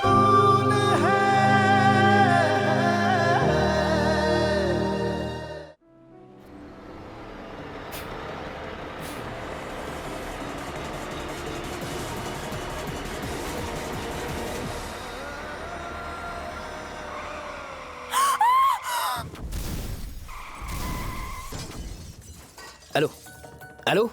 कबूल है। Allô? Allô?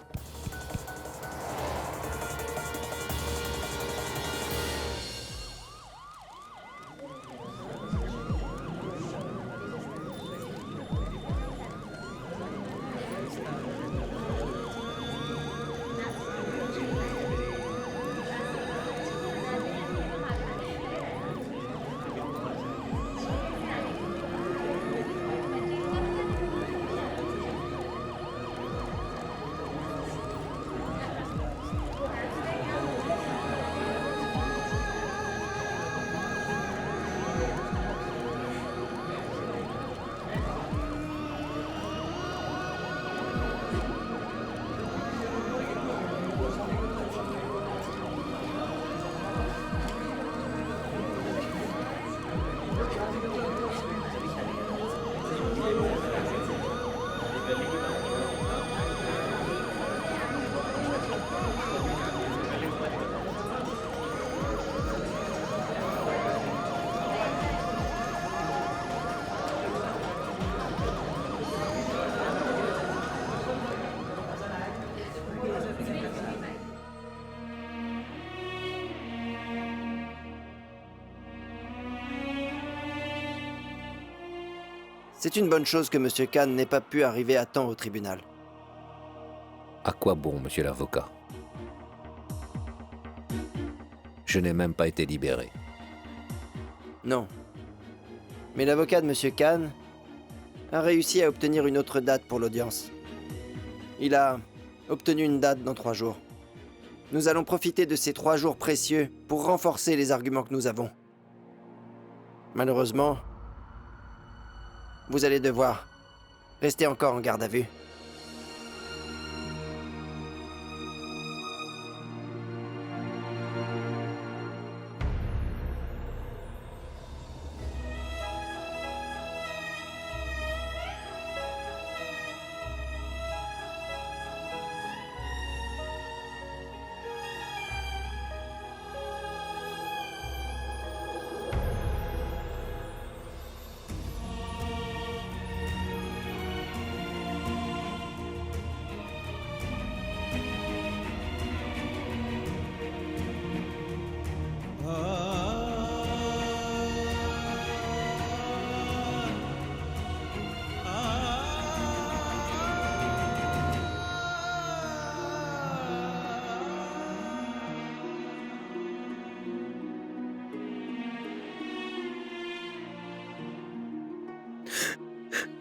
C'est une bonne chose que M. Khan n'ait pas pu arriver à temps au tribunal. À quoi bon, monsieur l'avocat? Je n'ai même pas été libéré. Non. Mais l'avocat de M. Khan a réussi à obtenir une autre date pour l'audience. Il a obtenu une date dans 3 jours. Nous allons profiter de ces 3 jours précieux pour renforcer les arguments que nous avons. Malheureusement, vous allez devoir rester encore en garde à vue.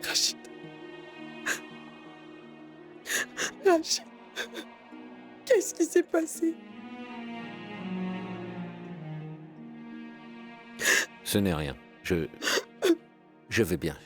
Rachid. Rachid. Qu'est-ce qui s'est passé? Ce n'est rien. Je vais bien.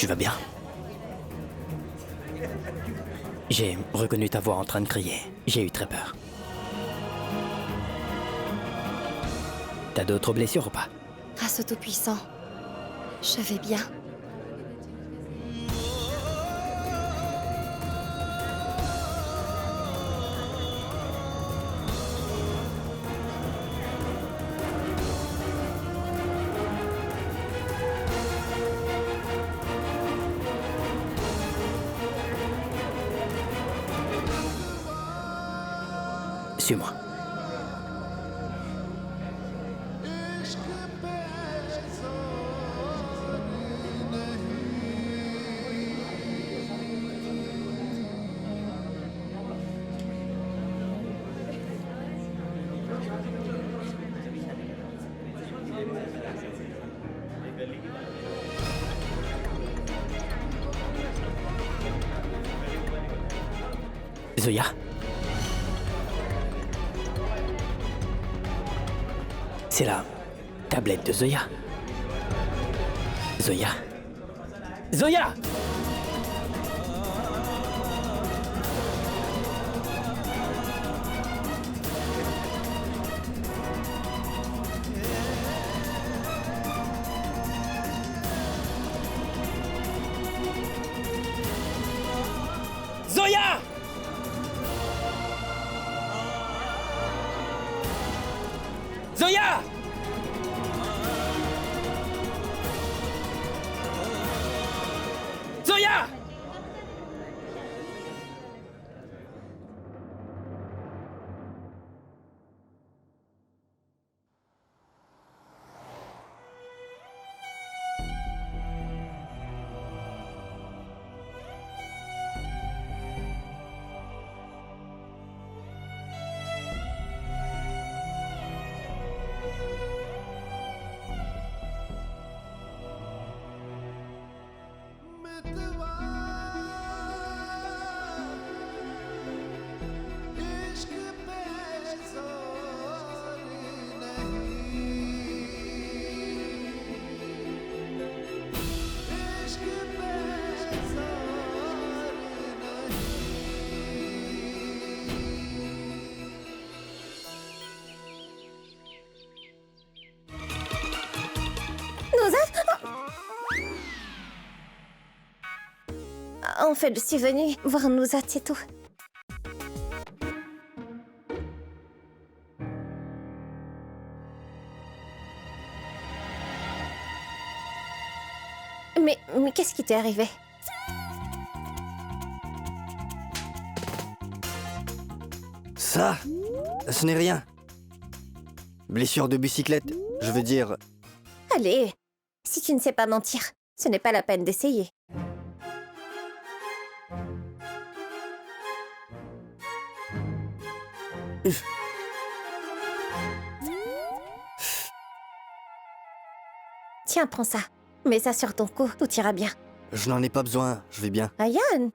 Tu vas bien? J'ai reconnu ta voix en train de crier. J'ai eu très peur. T'as d'autres blessures ou pas? Grâce au Tout-Puissant, je vais bien. Suis-moi. Zoya? C'est la tablette de Zoya. Zoya? Zoya! Zoya! Zoya! Zoya! En fait, je suis venue voir Nouzat, c'est tout. Mais qu'est-ce qui t'est arrivé? Ça, ce n'est rien. Blessure de bicyclette, je veux dire. Allez, si tu ne sais pas mentir, ce n'est pas la peine d'essayer. Tiens, prends ça. Mets ça sur ton cou, tout ira bien. Je n'en ai pas besoin, je vais bien. Ayane!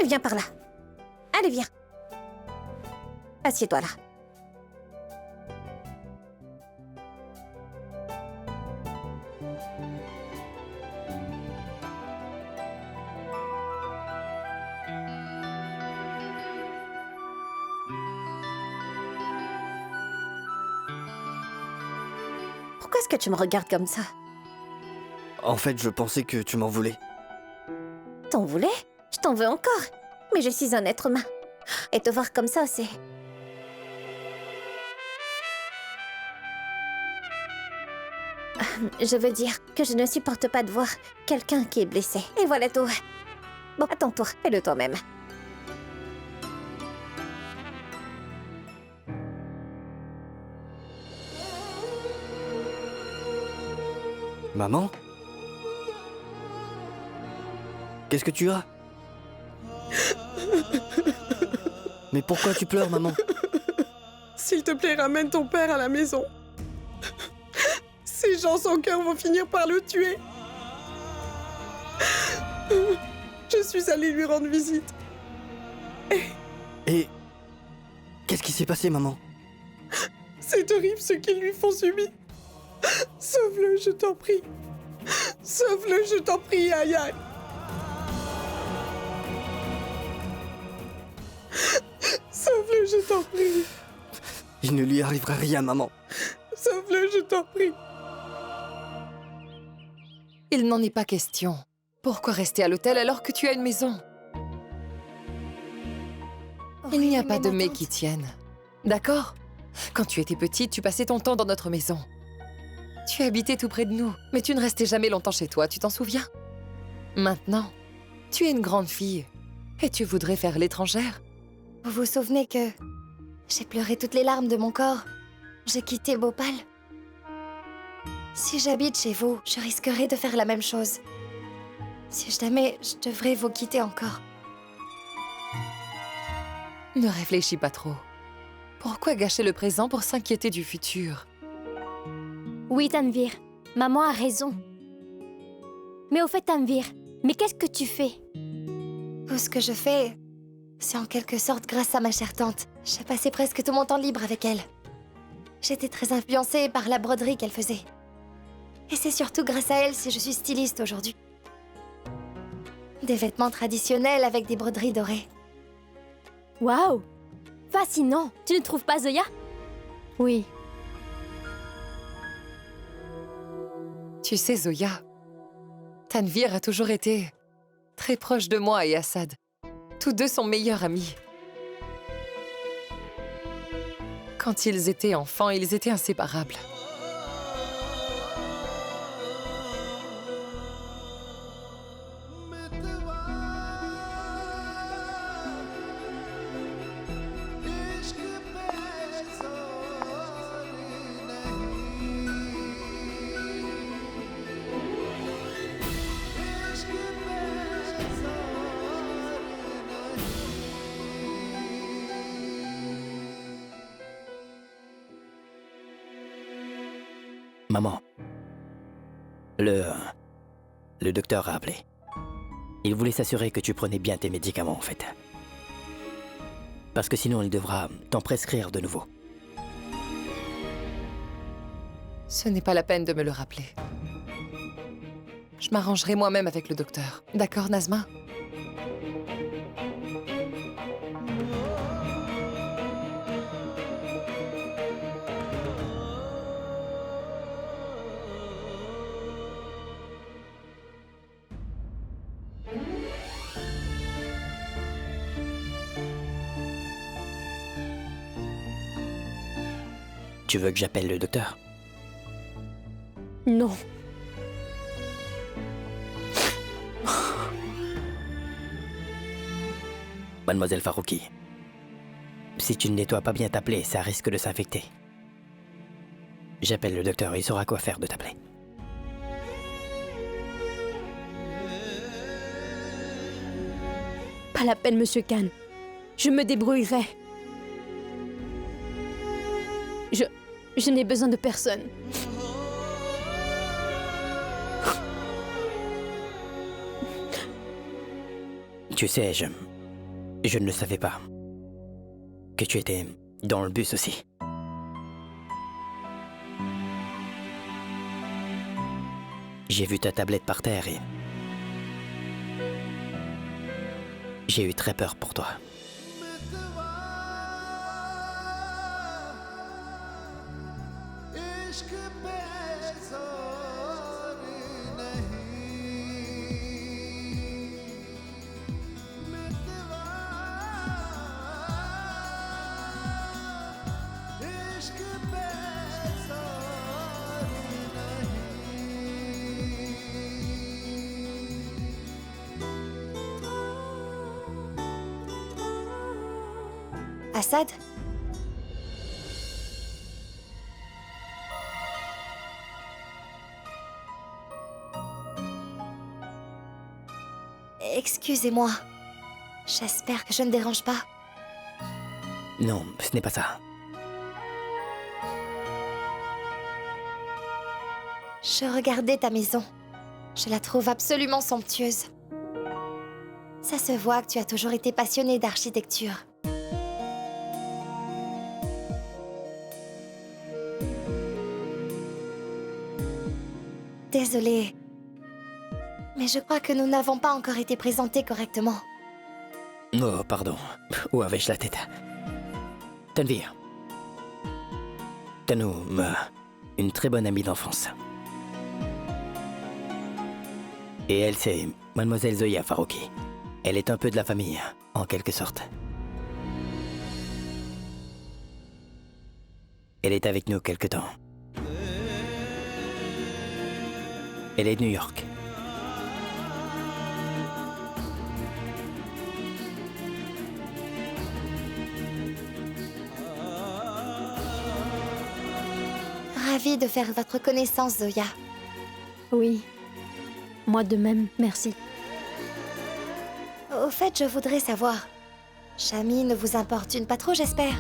Viens par là. Allez, viens. Assieds-toi là. Pourquoi est-ce que tu me regardes comme ça? En fait, je pensais que tu m'en voulais. T'en voulais? Je t'en veux encore. Mais je suis un être humain. Et te voir comme ça, c'est... Je veux dire que je ne supporte pas de voir quelqu'un qui est blessé. Et voilà tout. Bon, à ton tour, fais-le toi-même. Maman? Qu'est-ce que tu as? Mais pourquoi tu pleures, maman? S'il te plaît, ramène ton père à la maison. Ces gens sans cœur vont finir par le tuer. Je suis allée lui rendre visite. Et... qu'est-ce qui s'est passé, maman? C'est horrible ce qu'ils lui font subir. Sauve-le, je t'en prie. Sauve-le, je t'en prie, aïe aïe. Sauve-le, je t'en prie. Il ne lui arrivera rien, maman. Sauve-le, je t'en prie. Il n'en est pas question. Pourquoi rester à l'hôtel alors que tu as une maison? Il n'y a pas de mais qui tienne. D'accord? Quand tu étais petite, tu passais ton temps dans notre maison. Tu habitais tout près de nous, mais tu ne restais jamais longtemps chez toi, tu t'en souviens? Maintenant, tu es une grande fille et tu voudrais faire l'étrangère. Vous vous souvenez que j'ai pleuré toutes les larmes de mon corps? J'ai quitté Bhopal. Si j'habite chez vous, je risquerai de faire la même chose. Si jamais je devrais vous quitter encore. Ne réfléchis pas trop. Pourquoi gâcher le présent pour s'inquiéter du futur? Oui, Tanvir, maman a raison. Mais au fait, Tanvir, mais qu'est-ce que tu fais? Tout ce que je fais, c'est en quelque sorte grâce à ma chère tante. J'ai passé presque tout mon temps libre avec elle. J'étais très influencée par la broderie qu'elle faisait. Et c'est surtout grâce à elle si je suis styliste aujourd'hui. Des vêtements traditionnels avec des broderies dorées. Waouh! Fascinant! Tu ne trouves pas, Zoya? Oui. Tu sais, Zoya, Tanvir a toujours été très proche de moi et Assad. Tous deux sont meilleurs amis. Quand ils étaient enfants, ils étaient inséparables. Maman, le docteur a appelé. Il voulait s'assurer que tu prenais bien tes médicaments, en fait. Parce que sinon, il devra t'en prescrire de nouveau. Ce n'est pas la peine de me le rappeler. Je m'arrangerai moi-même avec le docteur. D'accord, Nazma? Tu veux que j'appelle le docteur? Non. Mademoiselle Farouki, si tu ne nettoies pas bien ta plaie, ça risque de s'infecter. J'appelle le docteur, il saura quoi faire de ta plaie. Pas la peine, Monsieur Khan. Je me débrouillerai. Je n'ai besoin de personne. Tu sais, je ne le savais pas. Que tu étais dans le bus aussi. J'ai vu ta tablette par terre et... j'ai eu très peur pour toi. Assad? Excusez-moi. J'espère que je ne dérange pas. Non, ce n'est pas ça. Je regardais ta maison. Je la trouve absolument somptueuse. Ça se voit que tu as toujours été passionné d'architecture. Désolée, Mais je crois que nous n'avons pas encore été présentés correctement. Oh, pardon. Où avais-je la tête? Tanvir. Tanu, une très bonne amie d'enfance. Et elle, c'est Mademoiselle Zoya Farouki. Elle est un peu de la famille, en quelque sorte. Elle est avec nous quelque temps. Elle est de New York. Ravie de faire votre connaissance, Zoya. Oui. Moi de même, merci. Au fait, je voudrais savoir. Shami ne vous importune pas trop, j'espère.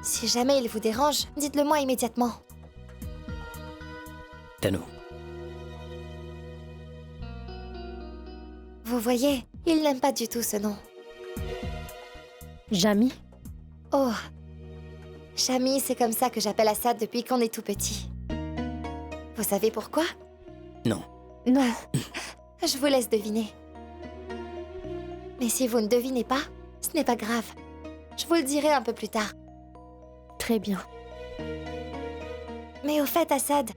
Si jamais il vous dérange, dites-le moi immédiatement. Tanu. Vous voyez, il n'aime pas du tout ce nom. Jamy? Oh. Shami, c'est comme ça que j'appelle Assad depuis qu'on est tout petit. Vous savez pourquoi? Non. Non. Je vous laisse deviner. Mais si vous ne devinez pas, ce n'est pas grave. Je vous le dirai un peu plus tard. Très bien. Mais au fait, Assad,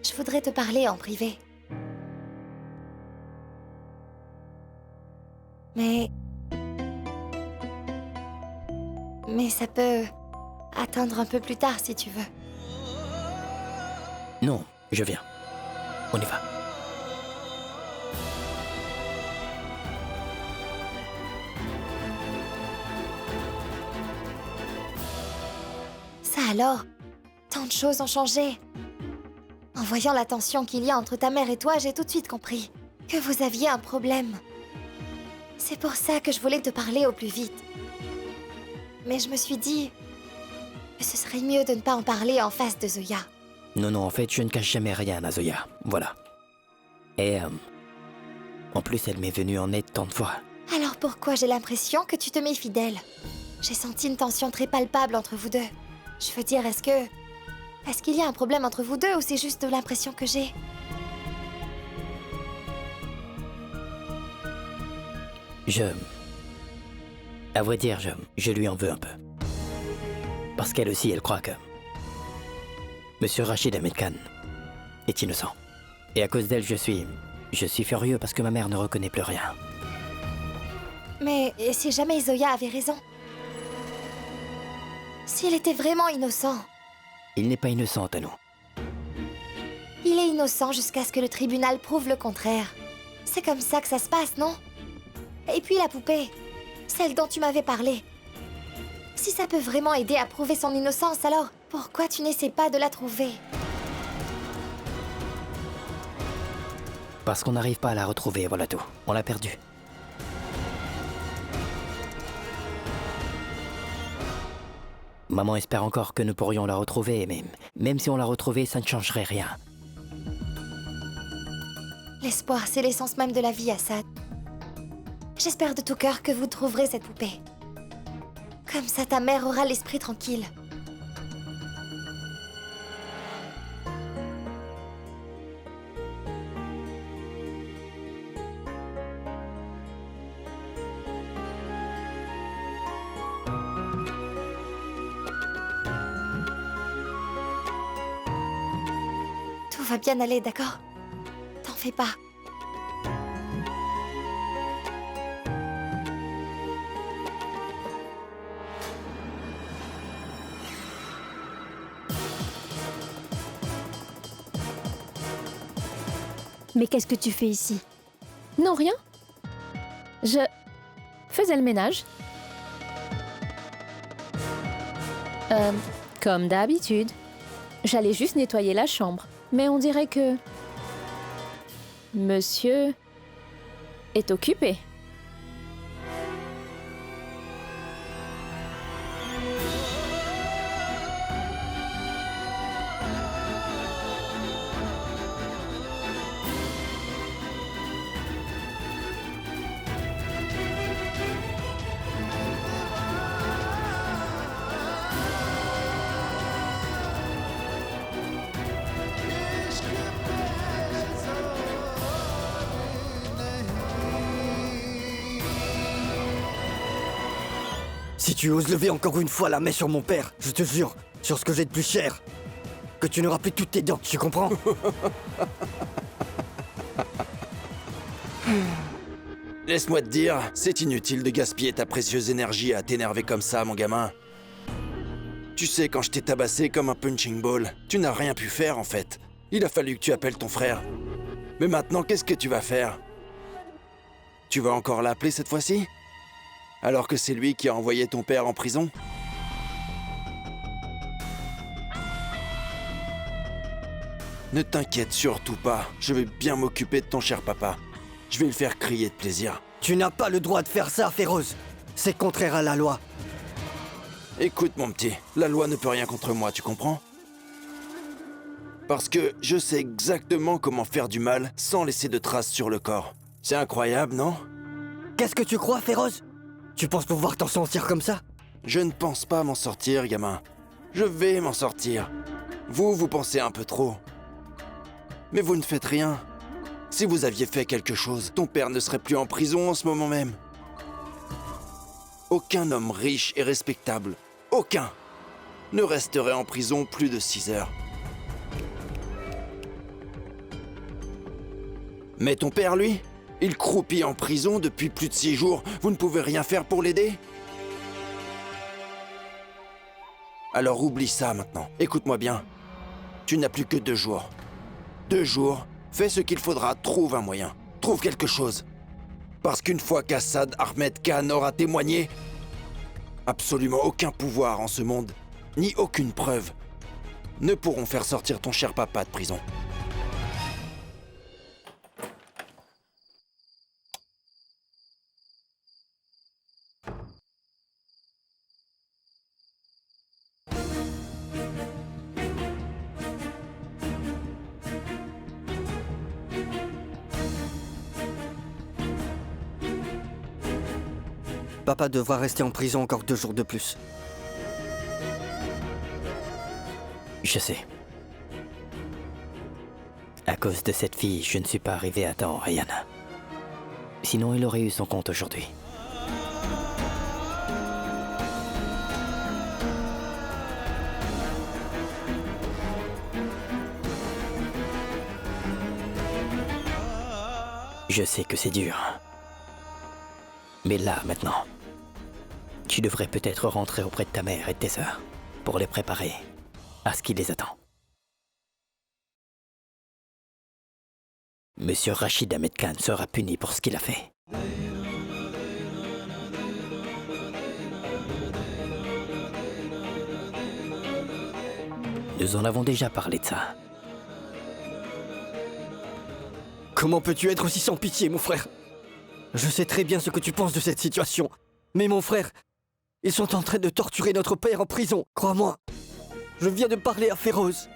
je voudrais te parler en privé. Mais ça peut attendre un peu plus tard si tu veux. Non, je viens. On y va. Ça alors, tant de choses ont changé. En voyant la tension qu'il y a entre ta mère et toi, j'ai tout de suite compris que vous aviez un problème. C'est pour ça que je voulais te parler au plus vite. Mais je me suis dit que ce serait mieux de ne pas en parler en face de Zoya. Non, en fait, je ne cache jamais rien à Zoya. Voilà. Et, en plus, elle m'est venue en aide tant de fois. Alors pourquoi j'ai l'impression que tu te méfies d'elle? J'ai senti une tension très palpable entre vous deux. Je veux dire, est-ce qu'il y a un problème entre vous deux ou c'est juste l'impression que j'ai? À vrai dire, je lui en veux un peu. Parce qu'elle aussi, elle croit que Monsieur Rachid Ahmed Khan est innocent. Et à cause d'elle, je suis furieux parce que ma mère ne reconnaît plus rien. Mais et si jamais Zoya avait raison? S'il était vraiment innocent? Il n'est pas innocent, Tanu. Il est innocent jusqu'à ce que le tribunal prouve le contraire. C'est comme ça que ça se passe, non? Et puis la poupée, celle dont tu m'avais parlé. Si ça peut vraiment aider à prouver son innocence, alors pourquoi tu n'essaies pas de la trouver? Parce qu'on n'arrive pas à la retrouver, voilà tout. On l'a perdue. Maman espère encore que nous pourrions la retrouver, mais même si on la retrouvait, ça ne changerait rien. L'espoir, c'est l'essence même de la vie, Assad. J'espère de tout cœur que vous trouverez cette poupée. Comme ça, ta mère aura l'esprit tranquille. Tout va bien aller, d'accord? T'en fais pas. Mais qu'est-ce que tu fais ici? Non, rien. Je faisais le ménage. Comme d'habitude. J'allais juste nettoyer la chambre. Mais on dirait que... Monsieur est occupé. Si tu oses lever encore une fois la main sur mon père, je te jure, sur ce que j'ai de plus cher, que tu n'auras plus toutes tes dents, tu comprends? Laisse-moi te dire, c'est inutile de gaspiller ta précieuse énergie à t'énerver comme ça, mon gamin. Tu sais, quand je t'ai tabassé comme un punching ball, tu n'as rien pu faire en fait. Il a fallu que tu appelles ton frère. Mais maintenant, qu'est-ce que tu vas faire? Tu vas encore l'appeler cette fois-ci? Alors que c'est lui qui a envoyé ton père en prison? Ne t'inquiète surtout pas, je vais bien m'occuper de ton cher papa. Je vais le faire crier de plaisir. Tu n'as pas le droit de faire ça, Féroz. C'est contraire à la loi. Écoute mon petit, la loi ne peut rien contre moi, tu comprends? Parce que je sais exactement comment faire du mal sans laisser de traces sur le corps. C'est incroyable, non? Qu'est-ce que tu crois, Féroz? Tu penses pouvoir t'en sortir comme ça? Je ne pense pas m'en sortir, gamin. Je vais m'en sortir. Vous pensez un peu trop. Mais vous ne faites rien. Si vous aviez fait quelque chose, ton père ne serait plus en prison en ce moment même. Aucun homme riche et respectable, aucun, ne resterait en prison plus de 6 heures. Mais ton père, lui, il croupit en prison depuis plus de 6 jours. Vous ne pouvez rien faire pour l'aider? Alors oublie ça maintenant. Écoute-moi bien. Tu n'as plus que 2 jours. 2 jours, fais ce qu'il faudra, trouve un moyen. Trouve quelque chose. Parce qu'une fois qu'Assad Ahmed Khan aura témoigné, absolument aucun pouvoir en ce monde, ni aucune preuve, ne pourront faire sortir ton cher papa de prison. Papa devra rester en prison encore 2 jours de plus. Je sais. À cause de cette fille, je ne suis pas arrivé à temps, Ryan. Sinon, il aurait eu son compte aujourd'hui. Je sais que c'est dur. Mais là, maintenant, tu devrais peut-être rentrer auprès de ta mère et de tes sœurs pour les préparer à ce qui les attend. Monsieur Rachid Ahmed Khan sera puni pour ce qu'il a fait. Nous en avons déjà parlé de ça. Comment peux-tu être aussi sans pitié, mon frère? Je sais très bien ce que tu penses de cette situation. Mais mon frère, ils sont en train de torturer notre père en prison, crois-moi. Je viens de parler à Féroz.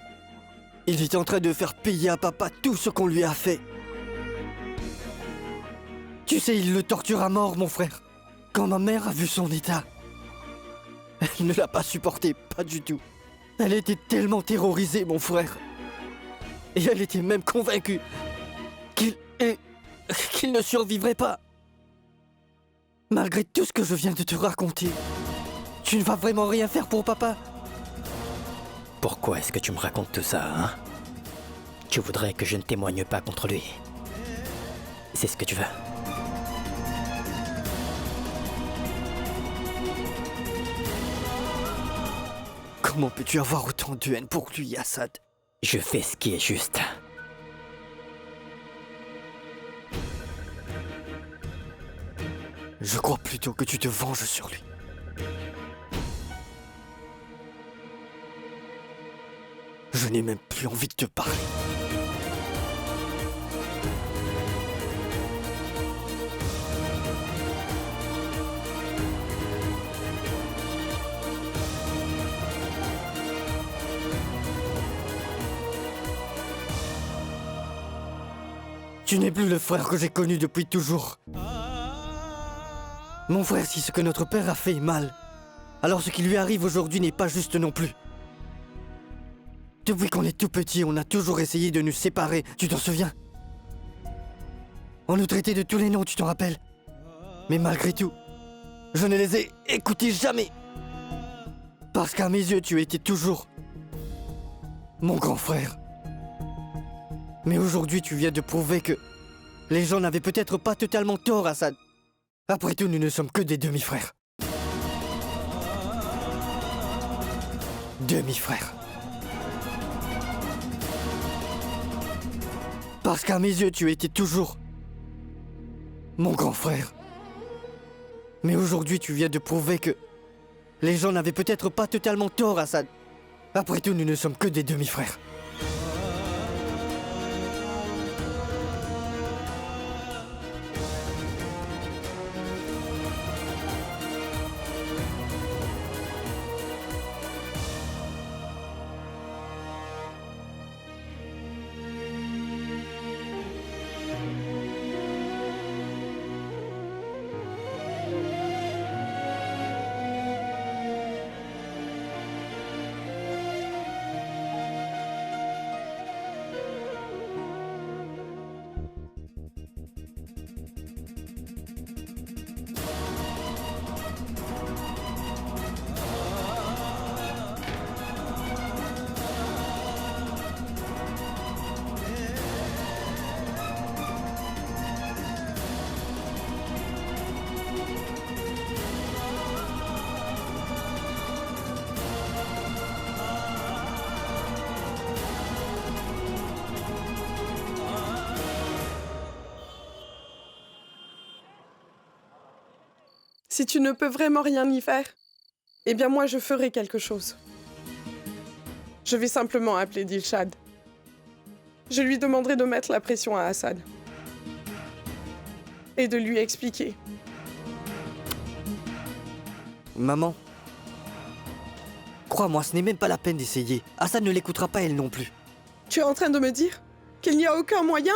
Il est en train de faire payer à papa tout ce qu'on lui a fait. Tu sais, il le torture à mort, mon frère. Quand ma mère a vu son état, elle ne l'a pas supporté, pas du tout. Elle était tellement terrorisée, mon frère. Et elle était même convaincue qu'il ne survivrait pas. Malgré tout ce que je viens de te raconter, tu ne vas vraiment rien faire pour papa? Pourquoi est-ce que tu me racontes tout ça, hein? Tu voudrais que je ne témoigne pas contre lui. C'est ce que tu veux. Comment peux-tu avoir autant de haine pour lui, Assad? Je fais ce qui est juste. Je crois plutôt que tu te venges sur lui. Je n'ai même plus envie de te parler. Tu n'es plus le frère que j'ai connu depuis toujours. Mon frère, si ce que notre père a fait est mal, alors ce qui lui arrive aujourd'hui n'est pas juste non plus. Depuis qu'on est tout petit, on a toujours essayé de nous séparer, tu t'en souviens? On nous traitait de tous les noms, tu t'en rappelles? Mais malgré tout, Je ne les ai écoutés jamais. Parce qu'à mes yeux, tu étais toujours mon grand frère. Mais aujourd'hui, tu viens de prouver que les gens n'avaient peut-être pas totalement tort, Assad. Après tout, nous ne sommes que des demi-frères. Demi-frères. Parce qu'à mes yeux, tu étais toujours mon grand frère. Mais aujourd'hui, tu viens de prouver que les gens n'avaient peut-être pas totalement tort, Assad. Après tout, nous ne sommes que des demi-frères. Si tu ne peux vraiment rien y faire, eh bien moi je ferai quelque chose. Je vais simplement appeler Dilshad. Je lui demanderai de mettre la pression à Assad. Et de lui expliquer. Maman, crois-moi, ce n'est même pas la peine d'essayer. Assad ne l'écoutera pas, elle non plus. Tu es en train de me dire qu'il n'y a aucun moyen?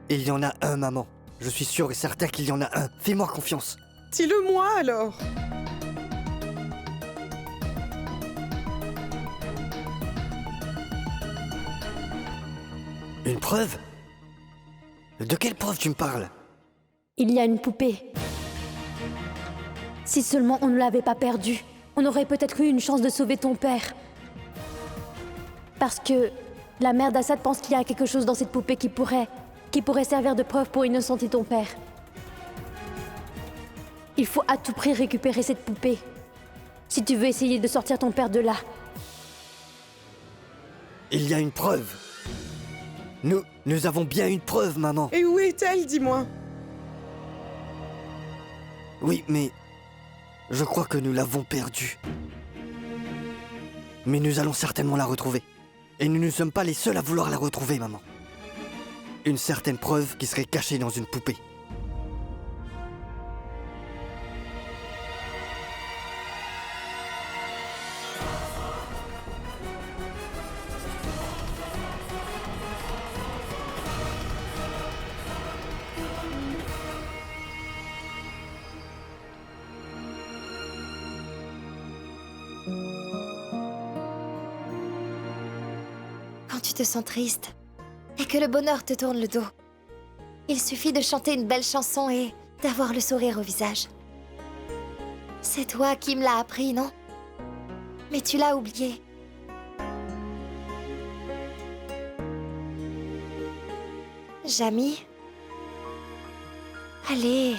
Il y en a un, maman. Je suis sûr et certain qu'il y en a un. Fais-moi confiance. Dis-le-moi alors. Une preuve? De quelle preuve tu me parles? Il y a une poupée. Si seulement on ne l'avait pas perdue, on aurait peut-être eu une chance de sauver ton père. Parce que la mère d'Assad pense qu'il y a quelque chose dans cette poupée qui pourrait servir de preuve pour innocenter ton père. Il faut à tout prix récupérer cette poupée, si tu veux essayer de sortir ton père de là. Il y a une preuve. Nous avons bien une preuve, maman. Et où est-elle, dis-moi? Oui, mais je crois que nous l'avons perdue. Mais nous allons certainement la retrouver. Et nous ne sommes pas les seuls à vouloir la retrouver, maman. Une certaine preuve qui serait cachée dans une poupée. Quand tu te sens triste et que le bonheur te tourne le dos, il suffit de chanter une belle chanson et d'avoir le sourire au visage. C'est toi qui me l'as appris, non? Mais tu l'as oublié. Jamy? Allez.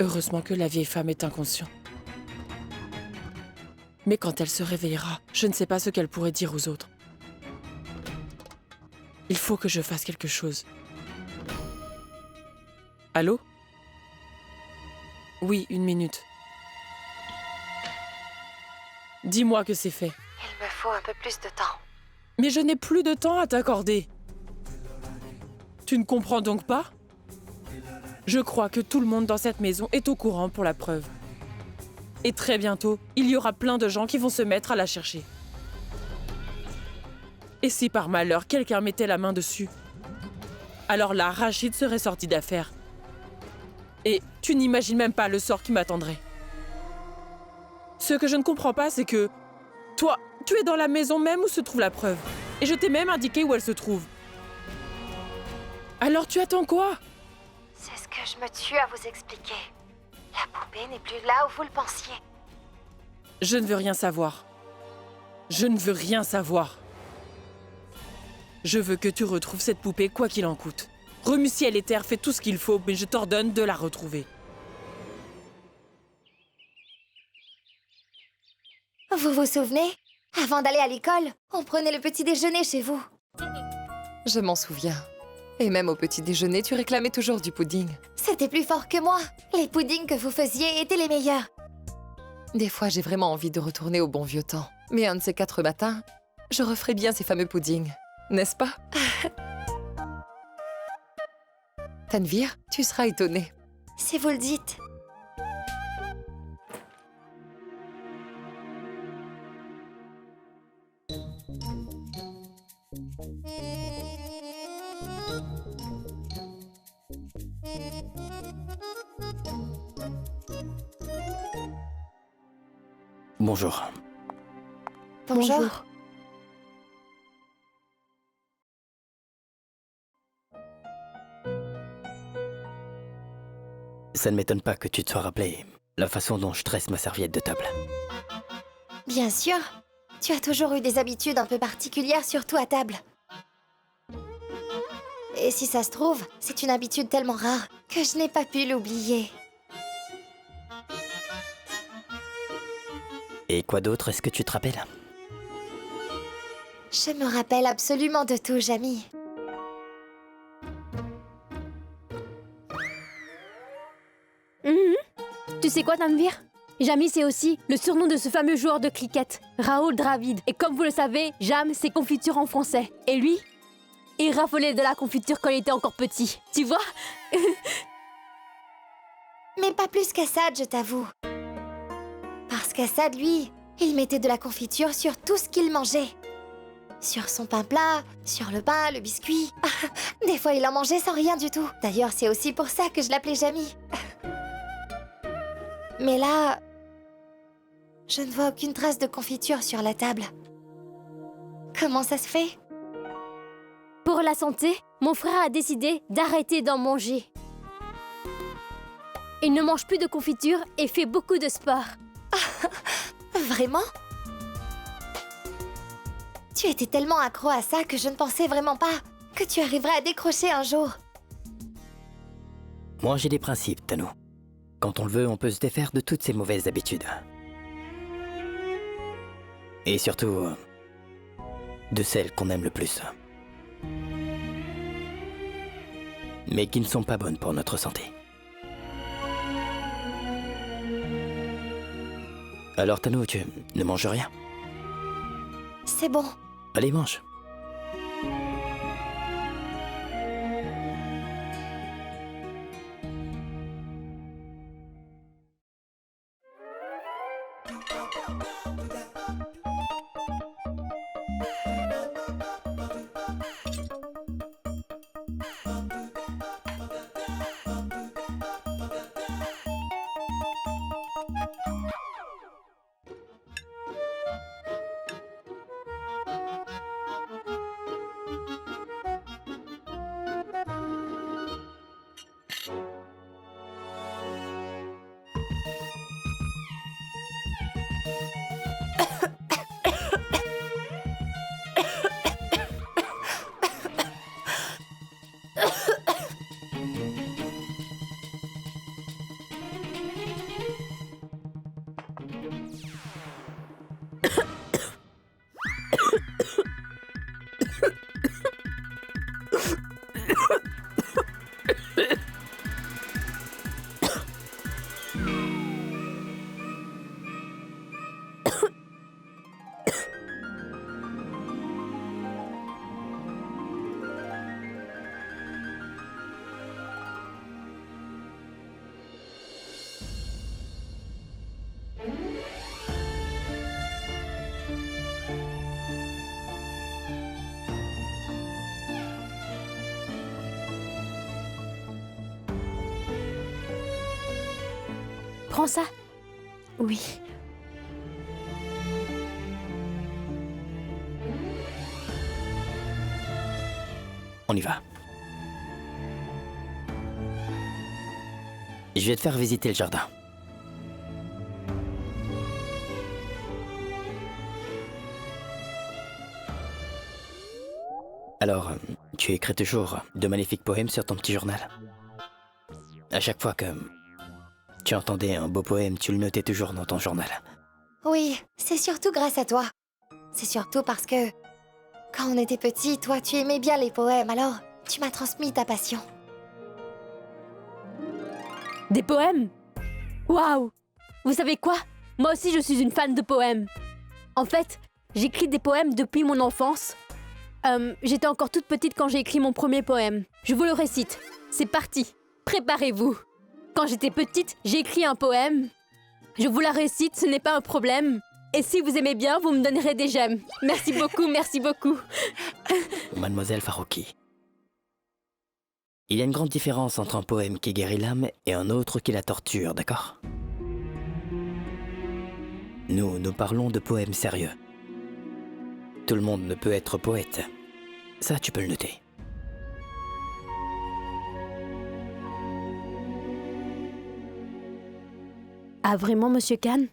Heureusement que la vieille femme est inconsciente. Mais quand elle se réveillera, je ne sais pas ce qu'elle pourrait dire aux autres. Il faut que je fasse quelque chose. Allô? Oui, 1 minute. Dis-moi que c'est fait. Il me faut un peu plus de temps. Mais je n'ai plus de temps à t'accorder. Tu ne comprends donc pas? Je crois que tout le monde dans cette maison est au courant pour la preuve. Et très bientôt, il y aura plein de gens qui vont se mettre à la chercher. Et si par malheur quelqu'un mettait la main dessus, alors là, Rachid serait sorti d'affaire. Et tu n'imagines même pas le sort qui m'attendrait. Ce que je ne comprends pas, c'est que toi, tu es dans la maison même où se trouve la preuve. Et je t'ai même indiqué où elle se trouve. Alors tu attends quoi? C'est ce que je me tue à vous expliquer. La poupée n'est plus là où vous le pensiez. Je ne veux rien savoir. Je ne veux rien savoir. Je veux que tu retrouves cette poupée quoi qu'il en coûte. Remue ciel et terre, fais tout ce qu'il faut, mais je t'ordonne de la retrouver. Vous vous souvenez? Avant d'aller à l'école, on prenait le petit déjeuner chez vous. Je m'en souviens. Et même au petit déjeuner, tu réclamais toujours du pudding. C'était plus fort que moi. Les puddings que vous faisiez étaient les meilleurs. Des fois, j'ai vraiment envie de retourner au bon vieux temps. Mais un de ces 4 matins, je referai bien ces fameux puddings. N'est-ce pas? Tanvir, tu seras étonnée. Si vous le dites. Bonjour. Bonjour. Ça ne m'étonne pas que tu te sois rappelé la façon dont je tresse ma serviette de table. Bien sûr. Tu as toujours eu des habitudes un peu particulières, surtout à table. Et si ça se trouve, c'est une habitude tellement rare que je n'ai pas pu l'oublier. Et quoi d'autre, est-ce que tu te rappelles? Je me rappelle absolument de tout, Jamy. Tu sais quoi, Tanvir? Jamy, c'est aussi le surnom de ce fameux joueur de cricket, Raoul Dravid. Et comme vous le savez, Jam, c'est confiture en français. Et lui, il raffolait de la confiture quand il était encore petit. Tu vois? Mais pas plus qu'Assad, je t'avoue. Parce qu'Assad, lui, il mettait de la confiture sur tout ce qu'il mangeait. Sur son pain plat, sur le pain, le biscuit. Des fois, il en mangeait sans rien du tout. D'ailleurs, c'est aussi pour ça que je l'appelais Jamy. Mais là, je ne vois aucune trace de confiture sur la table. Comment ça se fait? Pour la santé, mon frère a décidé d'arrêter d'en manger. Il ne mange plus de confiture et fait beaucoup de sport. Vraiment? Tu étais tellement accro à ça que je ne pensais vraiment pas que tu arriverais à décrocher un jour. Moi, j'ai des principes, Tanou. Quand on le veut, on peut se défaire de toutes ces mauvaises habitudes. Et surtout, de celles qu'on aime le plus. Mais qui ne sont pas bonnes pour notre santé. Alors, Tanou, tu ne manges rien? C'est bon. Allez, mange. Prends ça. Oui. On y va. Je vais te faire visiter le jardin. Alors, tu écris toujours de magnifiques poèmes sur ton petit journal. À chaque fois que tu entendais un beau poème, tu le notais toujours dans ton journal. Oui, c'est surtout grâce à toi. C'est surtout parce que, quand on était petit, toi, tu aimais bien les poèmes, alors tu m'as transmis ta passion. Des poèmes? Waouh! Vous savez quoi? Moi aussi, je suis une fan de poèmes. En fait, j'écris des poèmes depuis mon enfance. J'étais encore toute petite quand j'ai écrit mon premier poème. Je vous le récite. C'est parti. Préparez-vous. Quand j'étais petite, j'ai écrit un poème. Je vous la récite, ce n'est pas un problème. Et si vous aimez bien, vous me donnerez des j'aime. Merci beaucoup, merci beaucoup. Mademoiselle Farouki. Il y a une grande différence entre un poème qui guérit l'âme et un autre qui la torture, d'accord? Nous parlons de poèmes sérieux. Tout le monde ne peut être poète. Ça, tu peux le noter. Ah vraiment, Monsieur Khan?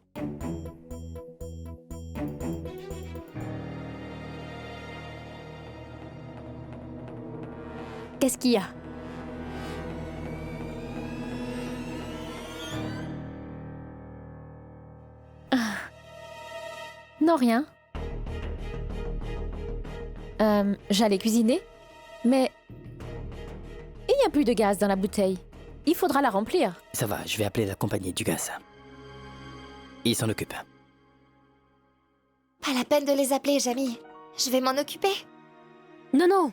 Qu'est-ce qu'il y a? Non, rien. J'allais cuisiner, mais il n'y a plus de gaz dans la bouteille. Il faudra la remplir. Ça va, je vais appeler la compagnie du gaz. Ils s'en occupent. Pas la peine de les appeler, Jamie. Je vais m'en occuper. Non, non,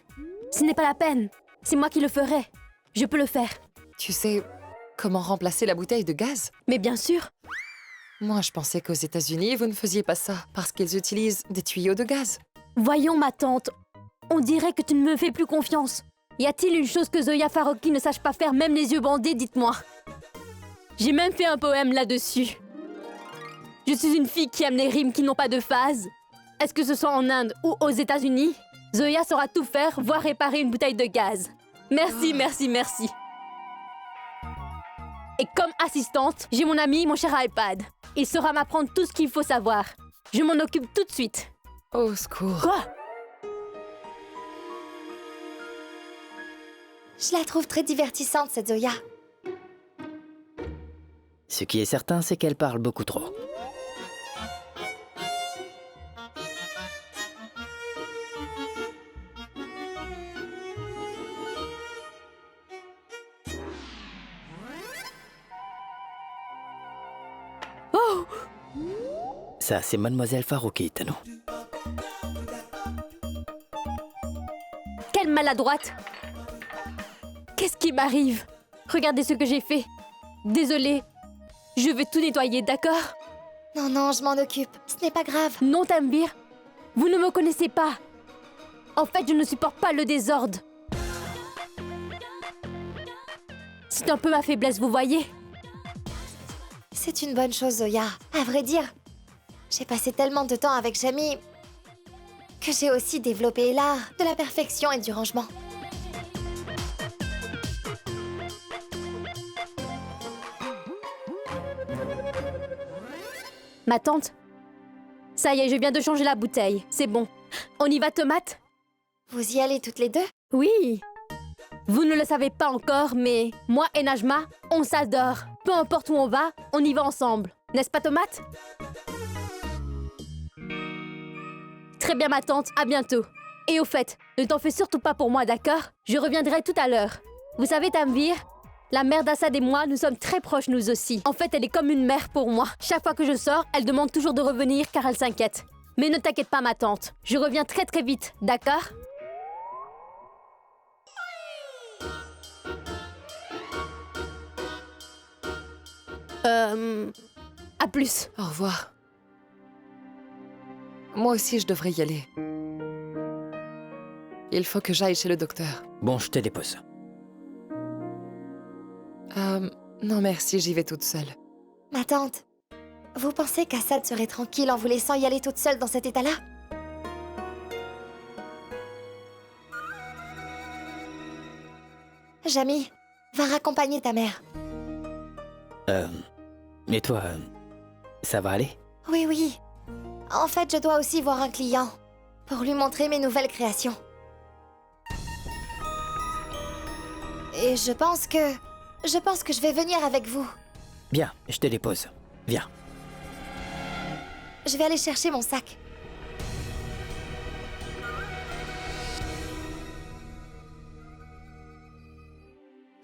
ce n'est pas la peine. C'est moi qui le ferai. Je peux le faire. Tu sais comment remplacer la bouteille de gaz? Mais bien sûr. Moi, je pensais qu'aux États-Unis, vous ne faisiez pas ça parce qu'ils utilisent des tuyaux de gaz. Voyons, ma tante. On dirait que tu ne me fais plus confiance. Y a-t-il une chose que Zoya Farouki ne sache pas faire, même les yeux bandés, dites-moi. J'ai même fait un poème là-dessus. Je suis une fille qui aime les rimes qui n'ont pas de phase. Est-ce que ce soit en Inde ou aux États-Unis, Zoya saura tout faire, voire réparer une bouteille de gaz. Merci, merci, merci. Et comme assistante, j'ai mon ami, mon cher iPad. Il saura m'apprendre tout ce qu'il faut savoir. Je m'en occupe tout de suite. Au secours. Quoi? Je la trouve très divertissante, cette Zoya. Ce qui est certain, c'est qu'elle parle beaucoup trop. Oh! Ça, c'est Mademoiselle Farouki, Tano. Quelle maladroite! Qu'est-ce qui m'arrive? Regardez ce que j'ai fait. Désolée. Je vais tout nettoyer, d'accord? Non, non, je m'en occupe. Ce n'est pas grave. Non, Tanvir. Vous ne me connaissez pas. En fait, je ne supporte pas le désordre. C'est un peu ma faiblesse, vous voyez? C'est une bonne chose, Zoya. À vrai dire, j'ai passé tellement de temps avec Jamie que j'ai aussi développé l'art de la perfection et du rangement. Ma tante? Ça y est, je viens de changer la bouteille. C'est bon. On y va, tomate? Vous y allez toutes les deux? Oui. Vous ne le savez pas encore, mais moi et Najma, on s'adore. Peu importe où on va, on y va ensemble. N'est-ce pas, tomate? Très bien, ma tante. À bientôt. Et au fait, ne t'en fais surtout pas pour moi, d'accord? Je reviendrai tout à l'heure. Vous savez, Tanvir, la mère d'Assad et moi, nous sommes très proches, nous aussi. En fait, elle est comme une mère pour moi. Chaque fois que je sors, elle demande toujours de revenir car elle s'inquiète. Mais ne t'inquiète pas, ma tante. Je reviens très très vite, d'accord? À plus. Au revoir. Moi aussi, je devrais y aller. Il faut que j'aille chez le docteur. Bon, je te dépose. Non merci, j'y vais toute seule. Ma Tante, vous pensez qu'Assad serait tranquille en vous laissant y aller toute seule dans cet état-là? Jamy, va raccompagner ta mère. Et toi, ça va aller? Oui, oui. En fait, je dois aussi voir un client pour lui montrer mes nouvelles créations. Et je pense que je vais venir avec vous. Bien, je te dépose. Viens. Je vais aller chercher mon sac.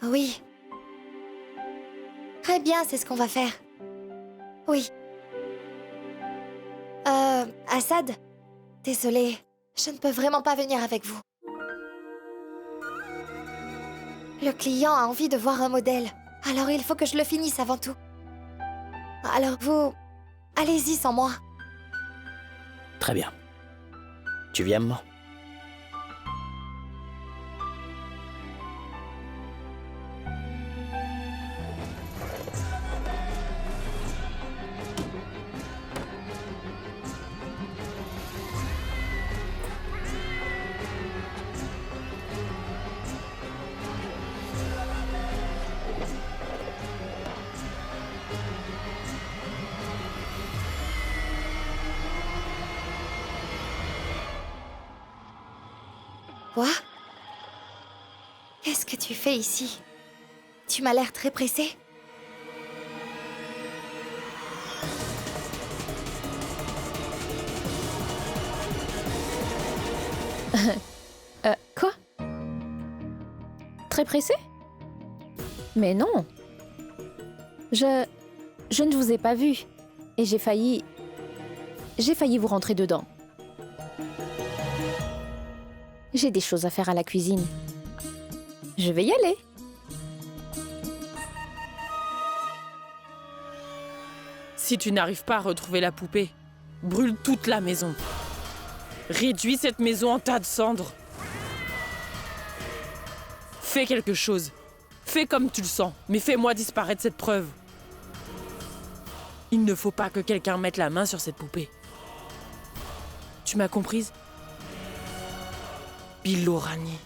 Oui. Très bien, c'est ce qu'on va faire. Oui. Assad, désolée, je ne peux vraiment pas venir avec vous. Le client a envie de voir un modèle, alors il faut que je le finisse avant tout. Alors vous, allez-y sans moi. Très bien. Tu viens, maman? Quoi? Qu'est-ce que tu fais ici? Tu m'as l'air très pressée. Quoi? Très pressé? Mais non. Je ne vous ai pas vu. Et j'ai failli vous rentrer dedans. J'ai des choses à faire à la cuisine. Je vais y aller. Si tu n'arrives pas à retrouver la poupée, brûle toute la maison. Réduis cette maison en tas de cendres. Fais quelque chose. Fais comme tu le sens, mais fais-moi disparaître cette preuve. Il ne faut pas que quelqu'un mette la main sur cette poupée. Tu m'as comprise? Bilorani.